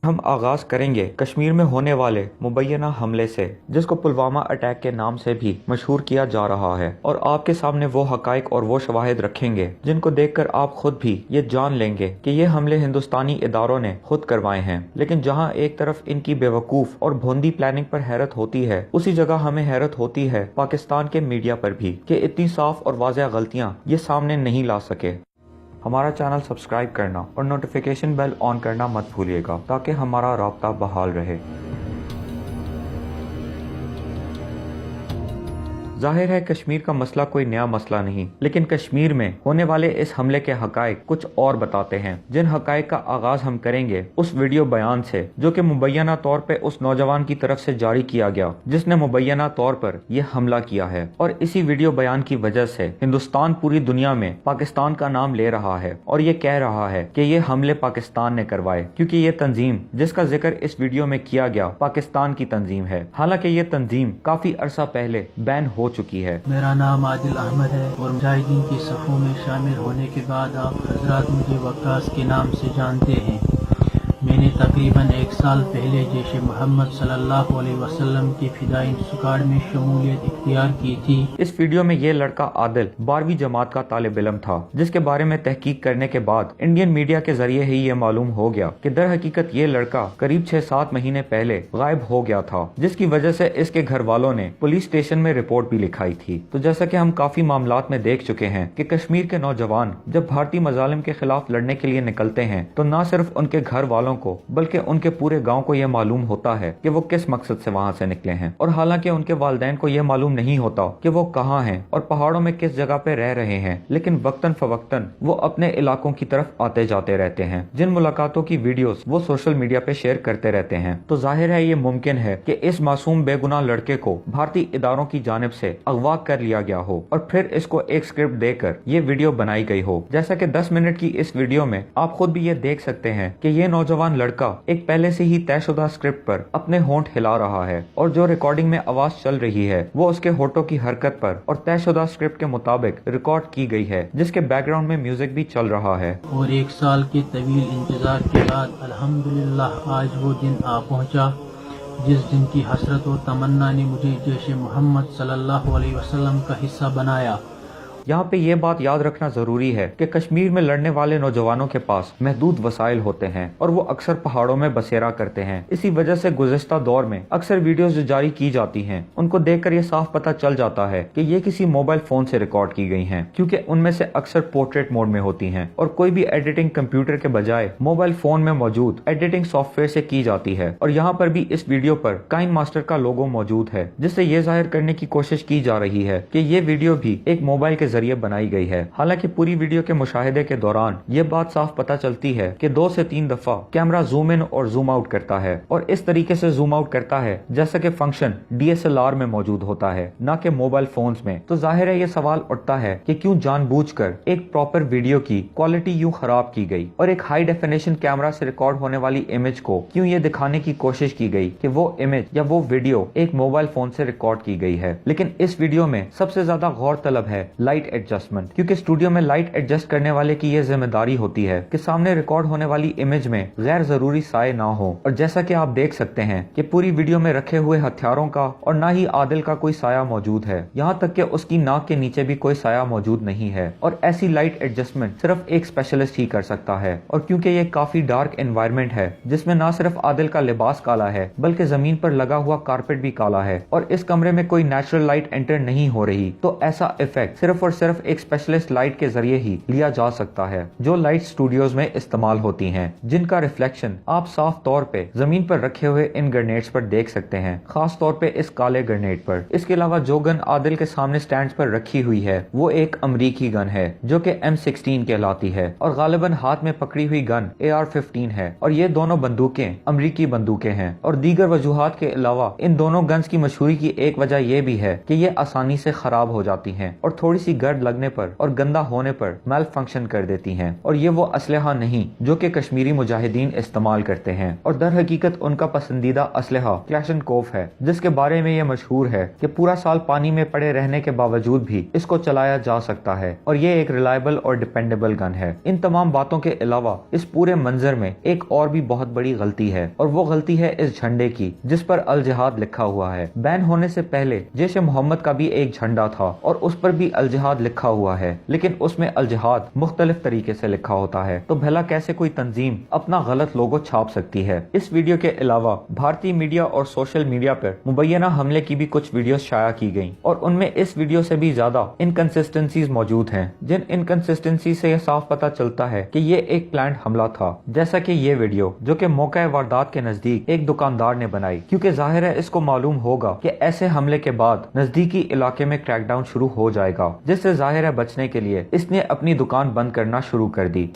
ہم آغاز کریں گے کشمیر میں ہونے والے مبینہ حملے سے، جس کو پلوامہ اٹیک کے نام سے بھی مشہور کیا جا رہا ہے، اور آپ کے سامنے وہ حقائق اور وہ شواہد رکھیں گے جن کو دیکھ کر آپ خود بھی یہ جان لیں گے کہ یہ حملے ہندوستانی اداروں نے خود کروائے ہیں۔ لیکن جہاں ایک طرف ان کی بے وقوف اور بھوندی پلاننگ پر حیرت ہوتی ہے، اسی جگہ ہمیں حیرت ہوتی ہے پاکستان کے میڈیا پر بھی کہ اتنی صاف اور واضح غلطیاں یہ سامنے نہیں لا سکے۔ ہمارا چینل سبسکرائب کرنا اور نوٹیفیکیشن بیل آن کرنا مت بھولیے گا تاکہ ہمارا رابطہ بحال رہے۔ ظاہر ہے کشمیر کا مسئلہ کوئی نیا مسئلہ نہیں، لیکن کشمیر میں ہونے والے اس حملے کے حقائق کچھ اور بتاتے ہیں، جن حقائق کا آغاز ہم کریں گے اس ویڈیو بیان سے جو کہ مبینہ طور پہ اس نوجوان کی طرف سے جاری کیا گیا جس نے مبینہ طور پر یہ حملہ کیا ہے، اور اسی ویڈیو بیان کی وجہ سے ہندوستان پوری دنیا میں پاکستان کا نام لے رہا ہے اور یہ کہہ رہا ہے کہ یہ حملے پاکستان نے کروائے، کیونکہ یہ تنظیم جس کا ذکر اس ویڈیو میں کیا گیا پاکستان کی تنظیم ہے، حالانکہ یہ تنظیم کافی عرصہ پہلے بین ہو چکی ہے۔ میرا نام عادل احمد ہے اور مجاہدین کی صفوں میں شامل ہونے کے بعد آپ حضرات مجھے وقاص کے نام سے جانتے ہیں۔ میں نے تقریباً 1 سال پہلے جیش محمد صلی اللہ علیہ وسلم کی فدائین اسکواڈ میں شمولیت اختیار کی تھی۔ اس ویڈیو میں یہ لڑکا عادل 12ویں جماعت کا طالب علم تھا، جس کے بارے میں تحقیق کرنے کے بعد انڈین میڈیا کے ذریعے ہی یہ معلوم ہو گیا کہ در حقیقت یہ لڑکا قریب 6-7 مہینے پہلے غائب ہو گیا تھا، جس کی وجہ سے اس کے گھر والوں نے پولیس اسٹیشن میں رپورٹ بھی لکھائی تھی۔ تو جیسا کہ ہم کافی معاملات میں دیکھ چکے ہیں کہ کشمیر کے نوجوان جب بھارتی مظالم کے خلاف لڑنے کے لیے نکلتے ہیں تو نہ صرف ان کے گھر والوں کو بلکہ ان کے پورے گاؤں کو یہ معلوم ہوتا ہے کہ وہ کس مقصد سے وہاں سے نکلے ہیں، اور حالانکہ ان کے والدین کو یہ معلوم نہیں ہوتا کہ وہ کہاں ہیں اور پہاڑوں میں کس جگہ پہ رہ رہے ہیں، لیکن وقتاً فوقتاً وہ اپنے علاقوں کی طرف آتے جاتے رہتے ہیں، جن ملاقاتوں کی ویڈیوز وہ سوشل میڈیا پہ شیئر کرتے رہتے ہیں۔ تو ظاہر ہے یہ ممکن ہے کہ اس معصوم بے گناہ لڑکے کو بھارتی اداروں کی جانب سے اغوا کر لیا گیا ہو اور پھر اس کو ایک اسکرپٹ دے کر یہ ویڈیو بنائی گئی ہو، جیسا کہ 10 منٹ کی اس ویڈیو میں آپ خود بھی یہ دیکھ سکتے ہیں کہ یہ نوجوان لڑکا ایک پہلے سے ہی طے شدہ اسکرپٹ پر اپنے ہونٹ ہلا رہا ہے، اور جو ریکارڈنگ میں آواز چل رہی ہے وہ اس کے ہونٹوں کی حرکت پر اور طے شدہ اسکرپٹ کے مطابق ریکارڈ کی گئی ہے، جس کے بیک گراؤنڈ میں میوزک بھی چل رہا ہے۔ اور 1 سال کے طویل انتظار کے بعد الحمدللہ آج وہ دن آ پہنچا جس دن کی حسرت و تمنا نے مجھے جیش محمد صلی اللہ علیہ وسلم کا حصہ بنایا۔ یہاں پہ یہ بات یاد رکھنا ضروری ہے کہ کشمیر میں لڑنے والے نوجوانوں کے پاس محدود وسائل ہوتے ہیں اور وہ اکثر پہاڑوں میں بسیرا کرتے ہیں۔ اسی وجہ سے گزشتہ دور میں اکثر ویڈیوز جو جاری کی جاتی ہیں ان کو دیکھ کر یہ صاف پتہ چل جاتا ہے کہ یہ کسی موبائل فون سے ریکارڈ کی گئی ہیں، کیونکہ ان میں سے اکثر پورٹریٹ موڈ میں ہوتی ہیں اور کوئی بھی ایڈیٹنگ کمپیوٹر کے بجائے موبائل فون میں موجود ایڈیٹنگ سافٹ ویئر سے کی جاتی ہے، اور یہاں پر بھی اس ویڈیو پر کائن ماسٹر کا لوگو موجود ہے، جس سے یہ ظاہر کرنے کی کوشش کی جا رہی ہے کہ یہ ویڈیو بھی ایک موبائل کے ذریعے بنائی گئی ہے۔ حالانکہ پوری ویڈیو کے مشاہدے کے دوران یہ بات صاف پتہ چلتی ہے کہ 2 سے 3 دفعہ کیمرہ زوم ان اور زوم آؤٹ کرتا ہے، اور اس طریقے سے زوم آؤٹ کرتا ہے جیسا کہ فنکشن DSLR میں موجود ہوتا ہے، نہ کہ موبائل فونز میں۔ تو ظاہر ہے یہ سوال اٹھتا ہے کہ کیوں جان بوجھ کر ایک پراپر ویڈیو کی کوالٹی یوں خراب کی گئی، اور ایک ہائی ڈیفینیشن کیمرہ سے ریکارڈ ہونے والی امیج کو کیوں یہ دکھانے کی کوشش کی گئی کہ وہ امیج یا وہ ویڈیو ایک موبائل فون سے ریکارڈ کی گئی ہے۔ لیکن اس ویڈیو میں سب سے زیادہ غور طلب ہے لائٹ ایڈجسٹمنٹ، کیونکہ اسٹوڈیو میں لائٹ ایڈجسٹ کرنے والے کی یہ ذمہ داری ہوتی ہے کہ سامنے ریکارڈ ہونے والی امیج میں غیر ضروری سائے نہ ہو، اور جیسا کہ آپ دیکھ سکتے ہیں کہ پوری ویڈیو میں رکھے ہوئے ہتھیاروں کا اور نہ ہی عادل کا کوئی سایہ موجود ہے، یہاں تک کہ اس کی ناک کے نیچے بھی کوئی سایہ موجود نہیں ہے، اور ایسی لائٹ ایڈجسٹمنٹ صرف ایک اسپیشلسٹ ہی کر سکتا ہے۔ اور کیونکہ یہ کافی ڈارک انوائرمنٹ ہے جس میں نہ صرف عادل کا لباس کالا ہے بلکہ زمین پر لگا ہوا کارپیٹ بھی کالا ہے، اور اس کمرے میں کوئی نیچرل لائٹ انٹر نہیں ہو رہی، تو ایسا ایفیکٹ صرف اور صرف ایک اسپیشلسٹ لائٹ کے ذریعے ہی لیا جا سکتا ہے، جو لائٹ اسٹوڈیوز میں استعمال ہوتی ہیں، جن کا ریفلیکشن آپ صاف طور پہ زمین پر رکھے ہوئے ان گرنیڈز پر دیکھ سکتے ہیں، خاص طور پہ اس کالے گرنیڈ پر۔ اس کے علاوہ جو گن عادل کے سامنے سٹینڈز پر رکھی ہوئی ہے وہ ایک امریکی گن ہے جو کہ M16 کہلاتی ہے، اور غالباً ہاتھ میں پکڑی ہوئی گن AR-15 ہے، اور یہ دونوں بندوقیں امریکی بندوقیں ہیں۔ اور دیگر وجوہات کے علاوہ ان دونوں گنز کی مشہوری کی ایک وجہ یہ بھی ہے کہ یہ آسانی سے خراب ہو جاتی ہیں، اور تھوڑی سی गर्द लगने पर और गंदा होने पर मेल फंक्शन कर देती हैं, और ये वो असलहा नहीं जो कि कश्मीरी मुजाहिदीन इस्तेमाल करते हैं। और दर हकीकत उनका पसंदीदा असलहा क्लैशनकोव है, जिसके बारे में ये मशहूर है कि पूरा साल पानी में पड़े रहने के बावजूद भी इसको चलाया जा सकता है, और ये एक रिलायबल और डिपेंडेबल गन है। इन तमाम बातों के अलावा इस पूरे मंजर में एक और भी बहुत बड़ी गलती है, और वो गलती है इस झंडे की जिस पर अल जिहाद लिखा हुआ है। बैन होने से पहले जैश ए मोहम्मद का भी एक झंडा था और उस पर भी अल जिहाद लिखा हुआ है, लेकिन उसमें अल जिहाद मुख्तलिफ तरीके से लिखा होता है। तो भला कैसे कोई तंजीम अपना गलत लोगो छाप सकती है? इस वीडियो के अलावा भारतीय मीडिया और सोशल मीडिया पर मुबैना हमले की भी कुछ वीडियो शाया की गयी, और उनमें इस वीडियो से भी ज्यादा इनकंसिस्टेंसीज मौजूद हैं, जिन इनकंसिस्टेंसी से यह साफ पता चलता है कि ये एक प्लान्ड हमला था। जैसा कि ये वीडियो जो कि मौका वारदात के नजदीक एक दुकानदार ने बनाई, क्योंकि जाहिर है इसको मालूम होगा कि ऐसे हमले के बाद नजदीकी इलाके में क्रैकडाउन शुरू हो जाएगा, जिससे जाहिर है बचने के लिए इसने अपनी दुकान बंद करना शुरू कर दी।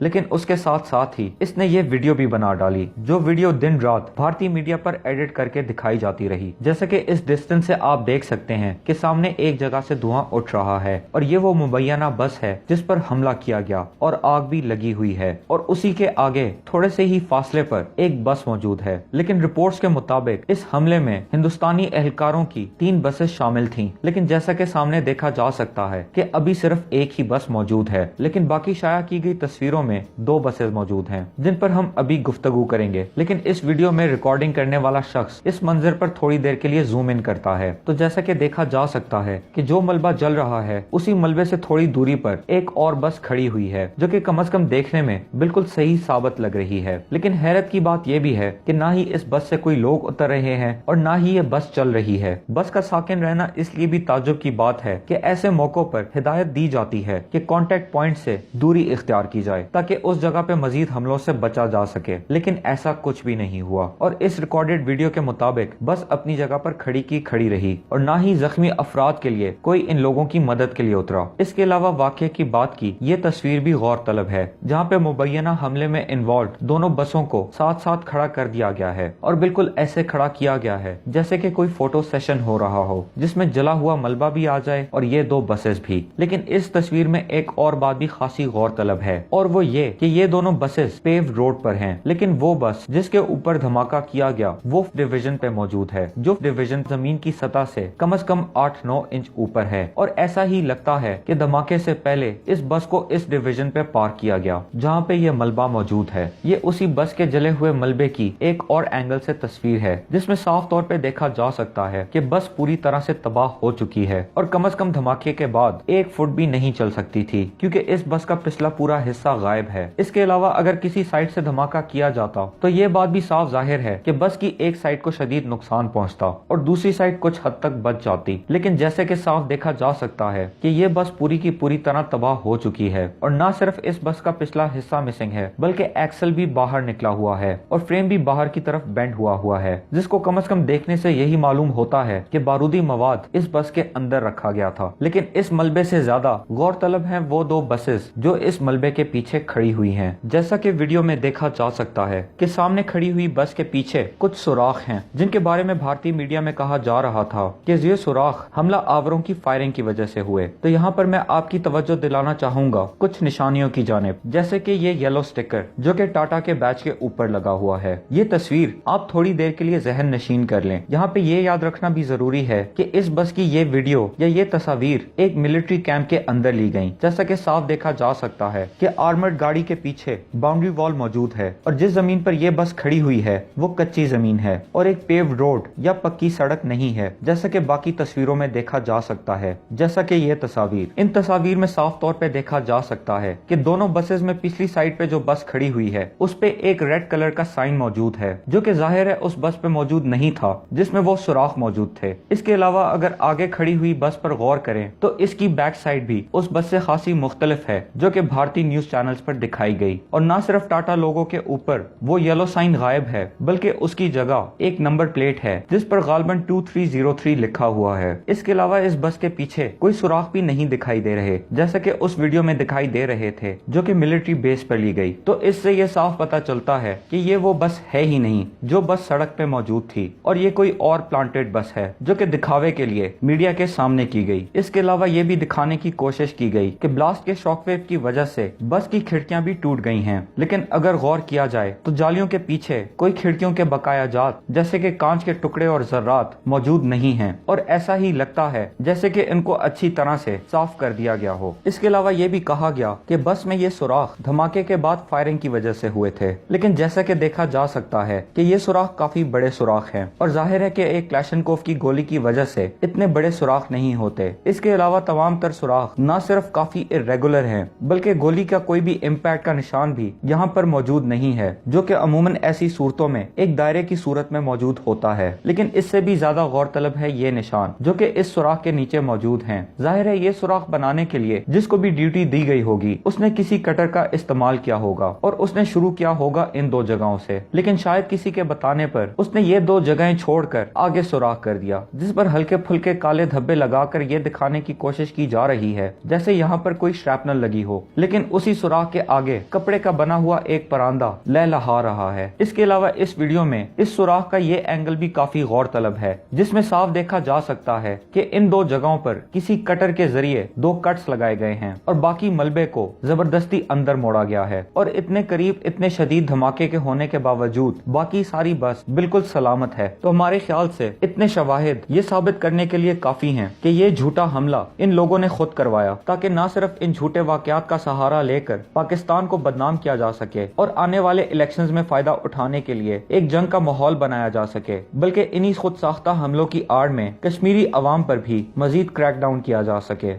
लेकिन उसके साथ साथ ही इसने ये वीडियो भी बना डाली, जो वीडियो दिन रात भारतीय मीडिया पर एडिट करके दिखाई जाती रही। जैसे कि इस डिस्टेंस से आप देख सकते हैं कि सामने एक जगह से धुआं उठ रहा है, और ये वो मुबैना बस है जिस पर हमला किया गया, और आग भी लगी हुई है, और उसी के आगे थोड़े से ही फासले पर एक बस मौजूद है। लेकिन रिपोर्ट्स के मुताबिक इस हमले में हिंदुस्तानी एहलकारों की 3 बसेस शामिल थीं, लेकिन जैसा कि सामने देखा जा सकता है कि अभी सिर्फ एक ही बस मौजूद है, लेकिन बाकी शाया की गई तस्वीरों में 2 बसेस मौजूद हैं, जिन पर हम अभी गुफ्तगू करेंगे। लेकिन इस वीडियो में रिकॉर्डिंग करने वाला शख्स इस मंजर पर थोड़ी देर के लिए जूम इन करता है, तो जैसा कि देखा जा सकता है कि जो मलबा जल रहा है उसी मलबे से थोड़ी दूरी पर एक और बस खड़ी हुई है, जो कि कम से कम देखने में बिल्कुल सही साबित लग रही है। लेकिन हैरत की बात यह भी है कि ना ही इस बस से कोई लोग उतर रहे हैं और ना ही ये बस चल रही है। बस का साकिन रहना इसलिए भी ताज्जुब की बात है कि ऐसे मौकों पर हिदायत दी जाती है कि कॉन्टेक्ट पॉइंट से दूरी इख्तियार की जाए, ताकि उस जगह पे मजीद हमलों से बचा जा सके। लेकिन ऐसा कुछ भी नहीं हुआ, और इस रिकॉर्डेड वीडियो के मुताबिक बस अपनी जगह पर खड़ी की खड़ी रही, और ना ही जख्मी अफराद के लिए कोई इन लोगों की मदद के लिए उतरा। इसके अलावा वाकये की बात की ये तस्वीर भी गौर तलब है, जहाँ पे मुबैना हमले में इन्वॉल्व दोनों बसों को साथ साथ खड़ा कर दिया गया है, और बिल्कुल ऐसे खड़ा किया गया है जैसे कि कोई फोटो सेशन हो रहा हो, जिसमें जला हुआ मलबा भी आ जाए और ये 2 बसेस भी। लेकिन इस तस्वीर में एक और बात भी खासी गौर तलब है, और वो ये कि ये दोनों बसेस पेव्ड रोड पर हैं, लेकिन वो बस जिसके ऊपर धमाका किया गया वो डिवीजन पे मौजूद है, जो डिवीजन जमीन की सतह से कम 8-9 इंच ऊपर है। और ऐसा ही लगता है कि धमाके से पहले इस बस को इस डिवीजन पे पार्क किया गया जहाँ पे ये मलबा मौजूद है। ये उसी बस के जले हुए मलबे की एक और एंगल से तस्वीर है, जिसमें साफ तौर पे देखा जा सकता है कि बस पूरी तरह से तबाह हो चुकी है, और कम से कम धमाके के बाद 1 फुट भी नहीं चल सकती थी, क्योंकि इस बस का पिछला पूरा हिस्सा गायब है। इसके अलावा अगर किसी साइड से धमाका किया जाता तो ये बात भी साफ जाहिर है कि बस की एक साइड को शदीद नुकसान पहुंचता और दूसरी साइड कुछ हद तक बच जाती। लेकिन जैसे कि साफ देखा जा सकता है कि ये बस पूरी की पूरी तरह तबाह हो चुकी है, और न सिर्फ इस बस का पिछला हिस्सा मिसिंग है, बल्कि एक्सल भी बाहर निकला हुआ है और फ्रेम भी बाहर की तरफ बेंड हुआ है, जिसको कम से कम देखने से यही मालूम होता है कि बारूदी मवाद इस बस के अंदर रखा गया था। लेकिन इस मलबे से ज्यादा गौरतलब है वो 2 बसेस जो इस मलबे के पीछे खड़ी हुई हैं। जैसा कि वीडियो में देखा जा सकता है कि सामने खड़ी हुई बस के पीछे कुछ सुराख हैं, जिनके बारे में भारतीय मीडिया में कहा जा रहा था कि ये सुराख हमला आवरों की फायरिंग की वजह से हुए। तो यहाँ पर मैं आपकी तवज्जो दिलाना चाहूंगा कुछ निशानियों की जानिब, जैसे कि ये येलो स्टिकर जो कि टाटा के बैच के ऊपर लगा हुआ है। ये तस्वीर आप थोड़ी देर के लिए जहन नशीन कर लें। यहाँ पे ये याद रखना भी जरूरी है कि इस बस की ये वीडियो या ये तस्वीर एक मिलिट्री कैंप के अंदर ली गई, जैसा कि साफ देखा जा सकता है कि आर्मर्ड गाड़ी के पीछे बाउंड्री वॉल मौजूद है, और जिस जमीन पर यह बस खड़ी हुई है वो कच्ची जमीन है और एक पेव्ड रोड या पक्की सड़क नहीं है, जैसा कि बाकी तस्वीरों में देखा जा सकता है। जैसा कि ये तस्वीर, इन तस्वीर में साफ तौर पे देखा जा सकता है कि दोनों बसेस में पिछली साइड पे जो बस खड़ी हुई है उस पे एक रेड कलर का साइन मौजूद है, जो कि जाहिर है उस बस पे मौजूद नहीं था जिसमें वो सुराख मौजूद थे। इसके अलावा अगर आगे खड़ी हुई बस पर गौर करें तो इसकी बैक साइड भी उस बस से खासी मुख्तलिफ है, जो कि भारतीय न्यूज चैनल्स चैनल्स पर दिखाई गई। और न सिर्फ टाटा लोगो के ऊपर वो येलो साइन गायब है, बल्कि उसकी जगह एक नंबर प्लेट है जिस पर गालबन 2303 लिखा हुआ है। इसके अलावा इस बस के पीछे कोई सुराख भी नहीं दिखाई दे रहे, जैसा कि उस वीडियो में दिखाई दे रहे थे जो कि मिलिट्री बेस पर ली गई। तो इससे ये साफ पता चलता है कि ये वो बस है ही नहीं जो बस सड़क पे मौजूद थी, और ये कोई और प्लांटेड बस है जो कि दिखावे के लिए मीडिया के सामने की गई। इसके अलावा ये भी दिखाने की कोशिश की गई कि ब्लास्ट के शॉकवेव की वजह से बस की खिड़कियां भी टूट गई हैं, लेकिन अगर गौर किया जाए तो जालियों के पीछे कोई खिड़कियों के बकाया जात जैसे कि कांच के टुकड़े और जर्रात मौजूद नहीं हैं, और ऐसा ही लगता है जैसे कि इनको अच्छी तरह से साफ कर दिया गया हो। इसके अलावा ये भी कहा गया कि बस में ये सुराख धमाके के बाद फायरिंग की वजह से हुए थे, लेकिन जैसा कि देखा जा सकता है कि ये सुराख काफी बड़े सुराख हैं, और जाहिर है कि एक क्लैशनकोफ की गोली की वजह से इतने बड़े सुराख नहीं होते। इसके अलावा तमाम तर सुराख न सिर्फ काफी इर्रेगुलर हैं, बल्कि गोली का कोई भी इम्पैक्ट का निशान भी यहाँ पर मौजूद नहीं है, जो कि अमूमन ऐसी सूरतों में एक दायरे की सूरत में मौजूद होता है। लेकिन इससे भी ज्यादा गौरतलब है ये निशान जो कि इस सुराख के नीचे मौजूद हैं। जाहिर है ये सुराख बनाने के लिए जिसको भी ड्यूटी दी गई होगी उसने किसी कटर का इस्तेमाल किया होगा, और उसने शुरू किया होगा इन दो जगहों से, लेकिन शायद किसी के बताने पर उसने ये दो जगहें छोड़कर आगे सुराख कर दिया, जिस पर हल्के फुल्के काले धब्बे लगाकर ये दिखाने की कोशिश की जा रही है जैसे यहाँ पर कोई श्रैपनल लगी हो, लेकिन उसी सुराख के आगे कपड़े का बना हुआ एक परांदा लहलहा रहा है। इसके अलावा इस वीडियो में इस सुराख का ये एंगल भी काफी गौरतलब है, जिसमें साफ देखा जा सकता है कि इन दो जगहों पर किसी कटर के जरिए दो कट्स लगाए गए हैं और बाकी मलबे को जबरदस्ती अंदर मोड़ा गया है, और इतने करीब इतने शदीद धमाके के होने के बावजूद बाकी सारी बस बिल्कुल सलामत है। तो हमारे ख्याल से इतने शवाहिद ये साबित करने के लिए काफी हैं कि ये झूठा हमला इन लोगों ने खुद करवाया, ताकि न सिर्फ इन झूठे वाकयात का सहारा लेकर पाकिस्तान को बदनाम किया जा सके और आने वाले इलेक्शंस में फायदा उठाने के लिए एक जंग का माहौल बनाया जा सके, बल्कि इन्हीं खुद साख्ता हमलों की आड़ में कश्मीरी अवाम पर भी मजीद क्रैकडाउन किया जा सके।